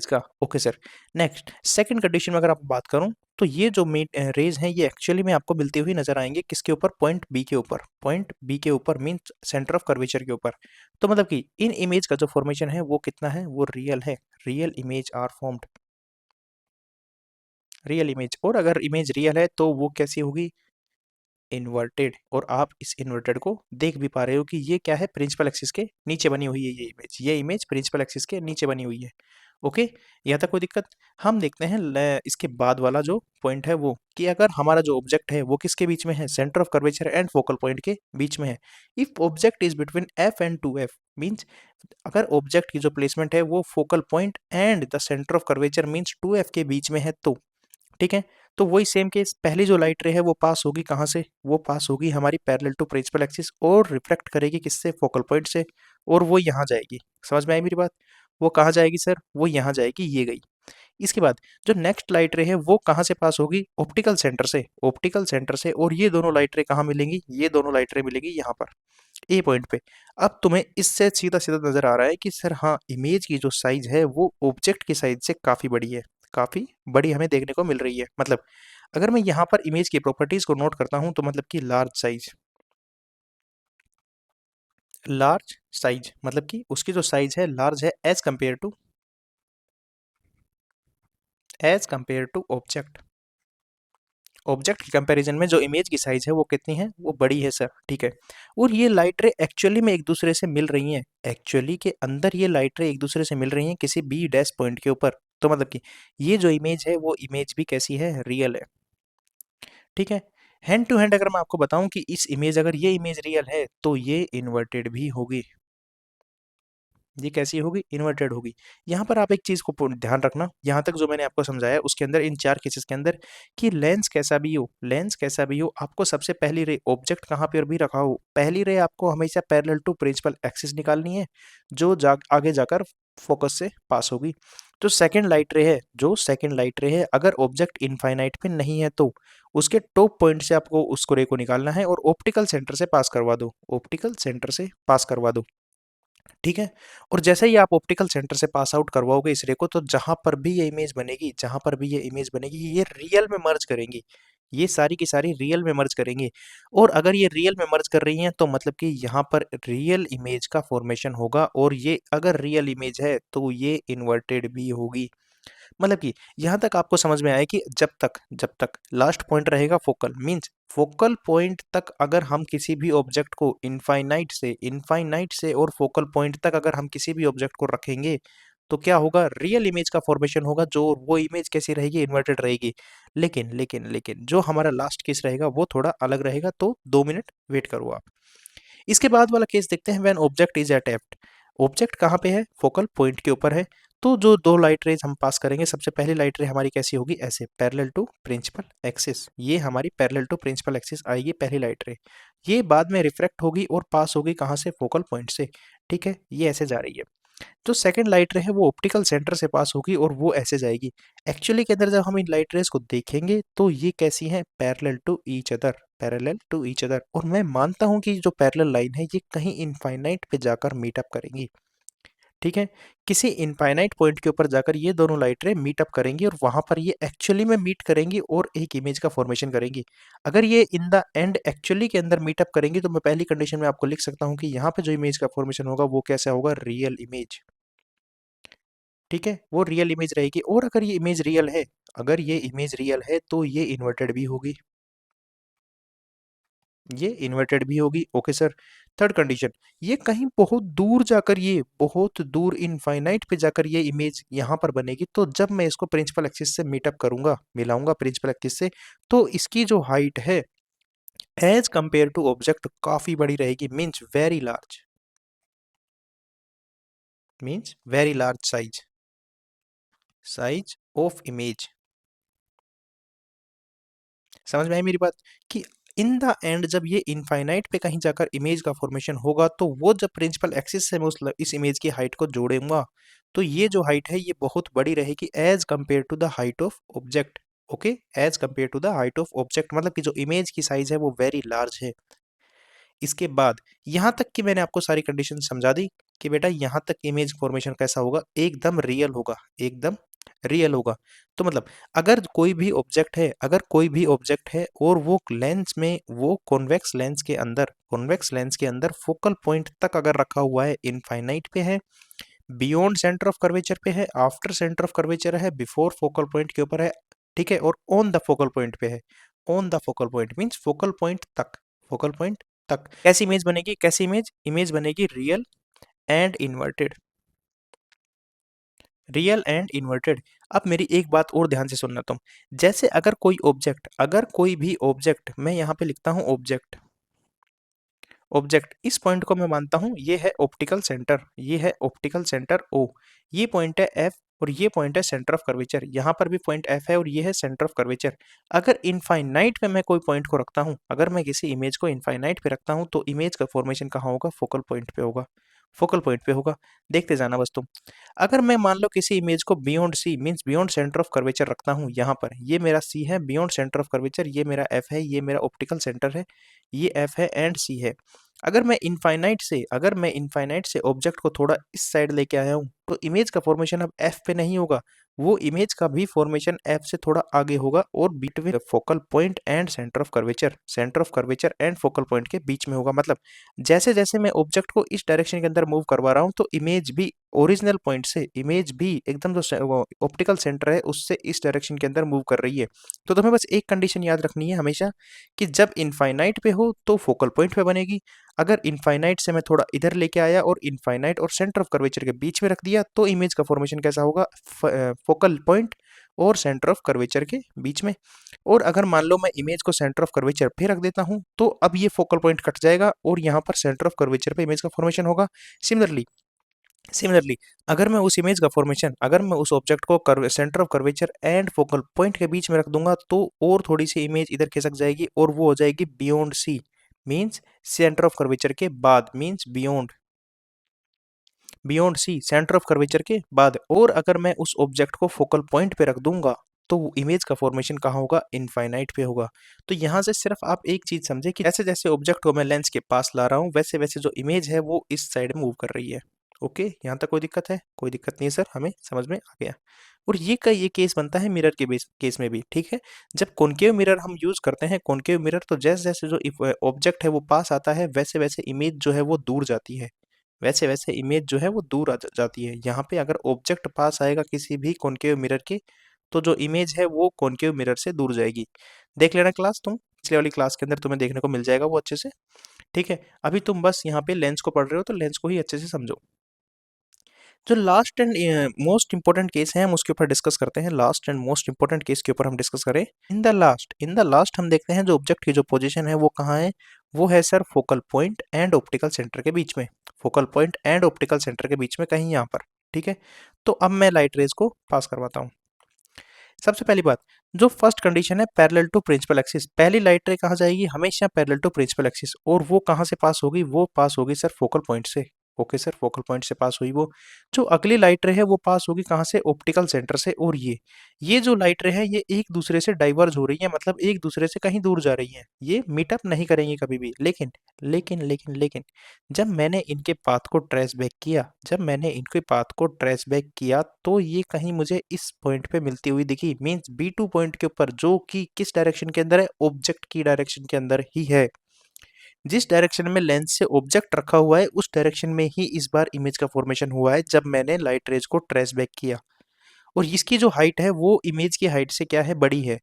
का। Okay sir. Next second condition में अगर आप बात करूं तो ये जो रेज हैं ये एक्चुअली में आपको मिलती हुई नजर आएंगे किसके ऊपर, पॉइंट बी के ऊपर मीन सेंटर ऑफ कर्वेचर के ऊपर। तो मतलब कि इन इमेज का जो फॉर्मेशन है वो कितना है, वो रियल है। Real image are formed, real image. और अगर इमेज रियल है तो वो कैसी होगी, इन्वर्टेड। और आप इस इन्वर्टेड को देख भी पा रहे हो कि ये क्या है, प्रिंसिपल एक्सिस के नीचे बनी हुई है। ये इमेज प्रिंसिपल एक्सिस के नीचे बनी हुई है। ओके, यहाँ तक कोई दिक्कत। हम देखते हैं इसके बाद वाला जो पॉइंट है वो कि अगर हमारा जो ऑब्जेक्ट है वो किसके बीच में है, centre of curvature and focal point के बीच में है। If object is between F and 2f, means अगर ऑब्जेक्ट की जो प्लेसमेंट है वो focal point and the centre of curvature means 2f के बीच में है तो ठीक है। तो वही सेम केस, पहली जो लाइट रे है वो पास होगी कहाँ से, वो पास होगी हमारी पैरेलल टू प्रिंसिपल एक्सिस और रिफ्लेक्ट करेगी किससे, फोकल पॉइंट से, और वो यहाँ जाएगी। समझ में आई मेरी बात? वो कहाँ जाएगी सर, वो यहाँ जाएगी, ये गई। इसके बाद जो नेक्स्ट लाइट रे है वो कहाँ से पास होगी, ऑप्टिकल सेंटर से, और ये दोनों लाइट रे कहाँ मिलेंगी, ये दोनों लाइट रे मिलेंगी यहाँ पर ए पॉइंट पे। अब तुम्हें इससे सीधा सीधा नजर आ रहा है कि सर हाँ, इमेज की जो साइज है वो ऑब्जेक्ट की साइज से काफी बड़ी है, काफी बड़ी हमें देखने को मिल रही है। मतलब अगर मैं यहाँ पर इमेज की प्रॉपर्टीज को नोट करता हूँ तो मतलब कि लार्ज साइज मतलब कि उसकी जो साइज है लार्ज है as compare to object. Object के कंपैरिजन में जो इमेज की साइज है वो कितनी है, वो बड़ी है सर, ठीक है। और ये लाइट रे एक्चुअली में एक दूसरे से मिल रही हैं, एक्चुअली के अंदर ये लाइट रे एक दूसरे से मिल रही हैं किसी बी डैश पॉइंट के ऊपर। तो मतलब कि ये जो इमेज है वो इमेज भी कैसी है, रियल है, ठीक है। हैंड टू हैंड अगर मैं आपको बताऊं कि अगर ये इमेज रियल है तो ये इन्वर्टेड भी होगी। ये कैसी होगी, इन्वर्टेड होगी। यहाँ पर आप एक चीज को ध्यान रखना, यहाँ तक जो मैंने आपको समझाया उसके अंदर, इन चार केसेस के अंदर, कि लेंस कैसा भी हो आपको सबसे पहली रे ऑब्जेक्ट कहाँ पर भी रखा हो, पहली रे आपको हमेशा पैरेलल टू प्रिंसिपल एक्सिस निकालनी है जो आगे जाकर फोकस से पास होगी। जो सेकंड लाइट रे है अगर ऑब्जेक्ट इनफाइनाइट पे नहीं है तो उसके टॉप पॉइंट से आपको उसको रे को निकालना है और ऑप्टिकल सेंटर से पास करवा दो, ठीक है। और जैसे ही आप ऑप्टिकल सेंटर से पास आउट करवाओगे इस रे को तो जहां पर भी ये इमेज बनेगी ये रियल में मर्ज करेंगी, ये सारी की सारी रियल में मर्ज करेंगी। और अगर ये रियल में मर्ज कर रही हैं तो मतलब कि यहाँ पर रियल इमेज का फॉर्मेशन होगा, और ये अगर रियल इमेज है तो ये इन्वर्टेड भी होगी। मतलब कि यहाँ तक आपको समझ में आया कि जब तक लास्ट पॉइंट रहेगा फोकल, मींस फोकल पॉइंट तक अगर हम किसी भी ऑब्जेक्ट को इनफाइनाइट से और फोकल पॉइंट तक अगर हम किसी भी ऑब्जेक्ट को रखेंगे तो क्या होगा, रियल इमेज का फॉर्मेशन होगा, जो वो इमेज कैसी रहेगी, इन्वर्टेड रहेगी। लेकिन जो हमारा लास्ट केस रहेगा वो थोड़ा अलग रहेगा, तो 2 मिनट वेट करो आप। इसके बाद वाला केस देखते हैं, when object is at F. Object कहाँ पे है, फोकल पॉइंट के ऊपर है। तो जो दो लाइट रेज हम पास करेंगे, सबसे पहली लाइट रे हमारी कैसी होगी, ऐसे पैरेलल टू प्रिंसिपल एक्सिस, ये हमारी पैरेलल टू प्रिंसिपल एक्सिस आएगी पहली लाइट रे। ये बाद में रिफ्रैक्ट होगी और पास होगी कहाँ से, फोकल पॉइंट से, ठीक है, ये ऐसे जा रही है। जो सेकंड लाइट रे है वो ऑप्टिकल सेंटर से पास होगी और वो ऐसे जाएगी। एक्चुअली के अंदर जब हम इन लाइट रेज को देखेंगे तो ये कैसी हैं, parallel to each other, parallel to each other. और मैं मानता हूं कि जो पैरेलल लाइन है ये कहीं इनफाइनाइट पे जाकर मीट अप करेंगी, ठीक है, किसी इनफाइनाइट पॉइंट के ऊपर जाकर ये दोनों लाइट रे मीट अप करेंगी और वहां पर ये एक्चुअली में मीट करेंगी और एक इमेज का फॉर्मेशन करेंगी। अगर ये इन द एंड एक्चुअली के अंदर मीट अप करेंगी तो मैं पहली कंडीशन में आपको लिख सकता हूँ कि यहाँ पे जो इमेज का फॉर्मेशन होगा वो कैसा होगा, रियल इमेज, ठीक है, वो रियल इमेज रहेगी। और अगर ये इमेज रियल है, अगर ये इमेज रियल है तो ये इन्वर्टेड भी होगी, ये इन्वर्टेड भी होगी, ओके सर। थर्ड कंडीशन, ये कहीं बहुत दूर जाकर, ये बहुत दूर इनफाइनाइट पे जाकर ये इमेज यहाँ पर बनेगी, तो जब मैं इसको प्रिंसिपल एक्सिस से मीटअप करूंगा, मिलाऊंगा प्रिंसिपल एक्सिस से, तो इसकी जो हाइट है एज कंपेयर टू ऑब्जेक्ट काफी बड़ी रहेगी, means very large size, size of image. समझ में आई मेरी बात, कि इन द एंड जब ये इनफाइनाइट पे कहीं जाकर इमेज का फॉर्मेशन होगा तो वो जब प्रिंसिपल एक्सिस से मैं इस इमेज की हाइट को जोड़ूंगा तो ये जो हाइट है ये बहुत बड़ी रहेगी as compare to the height of object, okay, as compare to the height of object, मतलब कि जो इमेज की साइज है वो वेरी लार्ज है। इसके बाद यहाँ तक कि मैंने आपको सारी कंडीशन समझा दी कि बेटा यहाँ तक इमेज फॉर्मेशन कैसा होगा, एकदम रियल होगा, एकदम रियल होगा। तो मतलब अगर कोई भी ऑब्जेक्ट है, अगर कोई भी ऑब्जेक्ट है और वो लेंस में, वो कॉन्वेक्स लेंस के अंदर, कॉन्वेक्स लेंस के अंदर फोकल पॉइंट तक अगर रखा हुआ है, इनफाइनाइट पे है, बियॉन्ड सेंटर ऑफ कर्वेचर पे है, आफ्टर सेंटर ऑफ कर्वेचर है, बिफोर फोकल पॉइंट के ऊपर है, ठीक है, और ऑन द फोकल पॉइंट पे है, on the focal point means focal point तक, फोकल पॉइंट तक कैसी इमेज बनेगी, कैसी इमेज, इमेज बनेगी real and inverted, real and inverted. अब मेरी एक बात और ध्यान से सुनना तुम, जैसे अगर कोई ऑब्जेक्ट, अगर कोई भी ऑब्जेक्ट, मैं यहाँ पे लिखता हूँ ऑब्जेक्ट, ऑब्जेक्ट इस पॉइंट को मैं मानता हूँ ये है ऑप्टिकल सेंटर, ये है ऑप्टिकल सेंटर ओ, ये पॉइंट है एफ और ये पॉइंट है सेंटर ऑफ कर्वेचर, यहाँ पर भी पॉइंट एफ है और ये है सेंटर ऑफ कर्वेचर। अगर इनफाइनाइट पे मैं कोई पॉइंट को रखता हूँ, अगर मैं किसी इमेज को इनफाइनाइट पे रखता हूँ तो इमेज का फॉर्मेशन कहाँ होगा, फोकल पॉइंट पे होगा, फोकल पॉइंट पे होगा। देखते जाना बस तुम। अगर मैं मान लो किसी इमेज को beyond C means beyond centre of curvature रखता हूँ, यहाँ पर ये मेरा सी है, बियॉन्ड सेंटर ऑफ कर्वेचर, ये मेरा एफ है, ये मेरा ऑप्टिकल सेंटर है, ये एफ है एंड सी है। अगर मैं इनफाइनाइट से ऑब्जेक्ट को थोड़ा इस साइड लेके आया हूँ तो इमेज का फॉर्मेशन अब एफ पे नहीं होगा, वो इमेज का भी फॉर्मेशन एफ से थोड़ा आगे होगा और between focal point and centre of curvature, centre of curvature and focal point के बीच में होगा। मतलब जैसे जैसे मैं ऑब्जेक्ट को इस डायरेक्शन के अंदर मूव करवा रहा हूँ तो इमेज भी ओरिजिनल पॉइंट से, इमेज भी एकदम जो ऑप्टिकल सेंटर है उससे इस डायरेक्शन के अंदर मूव कर रही है। तो तुम्हें बस एक कंडीशन याद रखनी है हमेशा कि जब इनफाइनाइट पे हो तो फोकल पॉइंट पे बनेगी, अगर इनफाइनाइट से मैं थोड़ा इधर लेके आया और इनफाइनाइट और सेंटर ऑफ कर्वेचर के बीच में रख दिया तो इमेज का फॉर्मेशन कैसा होगा, फोकल पॉइंट और सेंटर ऑफ कर्वेचर के बीच में। और अगर मान लो मैं इमेज को सेंटर ऑफ कर्वेचर पे रख देता हूं तो अब ये फोकल पॉइंट कट जाएगा और यहाँ पर सेंटर ऑफ कर्वेचर पे इमेज का फॉर्मेशन होगा। सिमिलरली, सिमिलरली अगर मैं उस इमेज का फॉर्मेशन, अगर मैं उस ऑब्जेक्ट को centre of curvature and focal point के बीच में रख दूंगा तो और थोड़ी सी इमेज इधर खिसक जाएगी और वो हो जाएगी beyond C, means centre of curvature के बाद, means beyond, beyond C centre of curvature के बाद। और अगर मैं उस ऑब्जेक्ट को फोकल पॉइंट पे रख दूंगा तो इमेज का फॉर्मेशन कहाँ होगा, इनफाइनाइट पे होगा। तो यहाँ से सिर्फ आप एक चीज समझे कि जैसे जैसे ऑब्जेक्ट को मैं लेंस के पास ला रहा हूँ वैसे वैसे जो इमेज है वो इस साइड में मूव कर रही है। ओके, यहाँ तक कोई दिक्कत है, कोई दिक्कत नहीं है सर, हमें समझ में आ गया। और ये केस बनता है मिरर के केस में भी, ठीक है, जब कॉनकेव मिरर हम यूज करते हैं, कॉनकेव मिरर, तो जैसे जैसे जो ऑब्जेक्ट है वो पास आता है वैसे वैसे इमेज जो है वो दूर जाती है, वैसे वैसे इमेज जो है वो दूर जाती है। यहाँ पे अगर ऑब्जेक्ट पास आएगा किसी भी कॉनकेव मिरर के तो जो इमेज है वो कॉनकेव मिरर से दूर जाएगी। देख लेना क्लास तुम, पिछले वाली क्लास के अंदर तुम्हें देखने को मिल जाएगा वो अच्छे से, ठीक है। अभी तुम बस यहाँ पे लेंस को पढ़ रहे हो तो लेंस को ही अच्छे से समझो। जो last and most important case है हम उसके ऊपर डिस्कस करते हैं, last and most important case के ऊपर हम डिस्कस करें। इन द लास्ट हम देखते हैं जो ऑब्जेक्ट की जो पोजीशन है वो कहाँ है, वो है sir focal point and optical centre के बीच में, focal point and optical centre के बीच में कहीं यहाँ पर, ठीक है। तो अब मैं लाइट रेज को पास करवाता हूँ। सबसे पहली बात, जो फर्स्ट कंडीशन है पैरेलल टू प्रिंसिपल एक्सिस, पहली लाइट रे कहाँ जाएगी, हमेशा पैरेलल टू प्रिंसिपल एक्सिस। और वो कहाँ से पास होगी, वो पास होगी सर फोकल पॉइंट से। ओके सर, फोकल पॉइंट से पास हुई वो। जो अगली लाइट रे है वो पास होगी कहाँ से, ऑप्टिकल सेंटर से। और ये जो लाइट रे है ये एक दूसरे से डाइवर्ज हो रही है, मतलब एक दूसरे से कहीं दूर जा रही है, ये मीटअप नहीं करेंगी कभी भी। लेकिन लेकिन लेकिन लेकिन जब मैंने इनके पाथ को ट्रेस बैक किया, तो ये कहीं मुझे इस पॉइंट पे मिलती हुई दिखी, मींस B2 पॉइंट के ऊपर, जो कि किस डायरेक्शन के अंदर है, ऑब्जेक्ट की डायरेक्शन के अंदर ही है। जिस डायरेक्शन में लेंस से ऑब्जेक्ट रखा हुआ है उस डायरेक्शन में ही इस बार इमेज का फॉर्मेशन हुआ है जब मैंने लाइट रेज को ट्रेस बैक किया। और इसकी जो हाइट है वो इमेज की हाइट से क्या है, बड़ी है।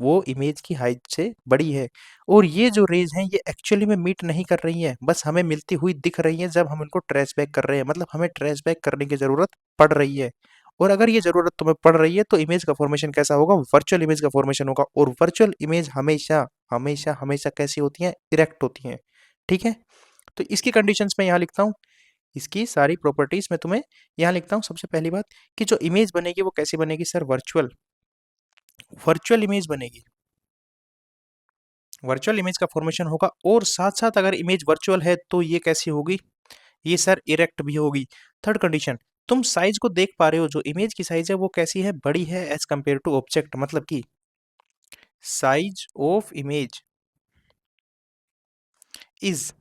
वो इमेज की हाइट से बड़ी है। और ये जो रेज हैं ये एक्चुअली में मीट नहीं कर रही हैं, बस हमें मिलती हुई दिख रही हैं जब हम इनको ट्रेस बैक कर रहे हैं, मतलब हमें ट्रेस बैक करने की ज़रूरत पड़ रही है। और अगर ये ज़रूरत तुम्हें पड़ रही है तो इमेज का फॉर्मेशन कैसा होगा, वर्चुअल इमेज का फॉर्मेशन होगा। और वर्चुअल इमेज हमेशा हमेशा हमेशा कैसी होती हैं, इरेक्ट होती हैं। ठीक है। तो इसकी कंडीशंस मैं यहाँ लिखता हूँ, इसकी सारी प्रॉपर्टीज मैं तुम्हें यहाँ लिखता हूँ। सबसे पहली बात कि जो इमेज बनेगी वो कैसी बनेगी सर, वर्चुअल वर्चुअल इमेज बनेगी। वर्चुअल इमेज का फॉर्मेशन होगा और साथ साथ अगर इमेज वर्चुअल है तो ये कैसी होगी, ये सर इरेक्ट भी होगी। थर्ड कंडीशन, तुम साइज को देख पा रहे हो, जो इमेज की साइज है वो कैसी है, बड़ी है एज कंपेयर टू ऑब्जेक्ट, मतलब कि size of image is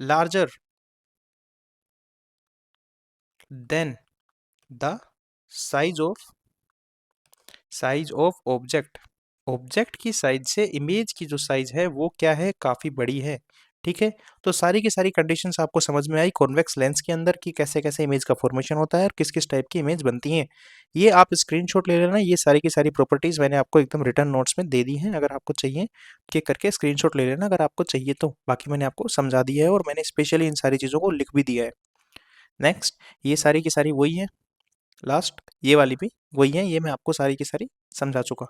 larger than the size of object. Object की साइज से इमेज की जो साइज है वो क्या है, काफ़ी बड़ी है। ठीक है। तो सारी की सारी कंडीशंस आपको समझ में आई कॉन्वेक्स लेंस के अंदर कि कैसे कैसे इमेज का फॉर्मेशन होता है और किस किस टाइप की इमेज बनती हैं। ये आप स्क्रीनशॉट ले लेना, ये सारी की सारी प्रॉपर्टीज़ मैंने आपको एकदम रिटर्न नोट्स में दे दी हैं, अगर आपको चाहिए कि करके स्क्रीनशॉट ले लेना अगर आपको चाहिए तो। बाकी मैंने आपको समझा दिया है और मैंने स्पेशली इन सारी चीज़ों को लिख भी दिया है। नेक्स्ट, ये सारी की सारी वही है, लास्ट ये वाली भी वही है, ये मैं आपको सारी की सारी समझा चुका।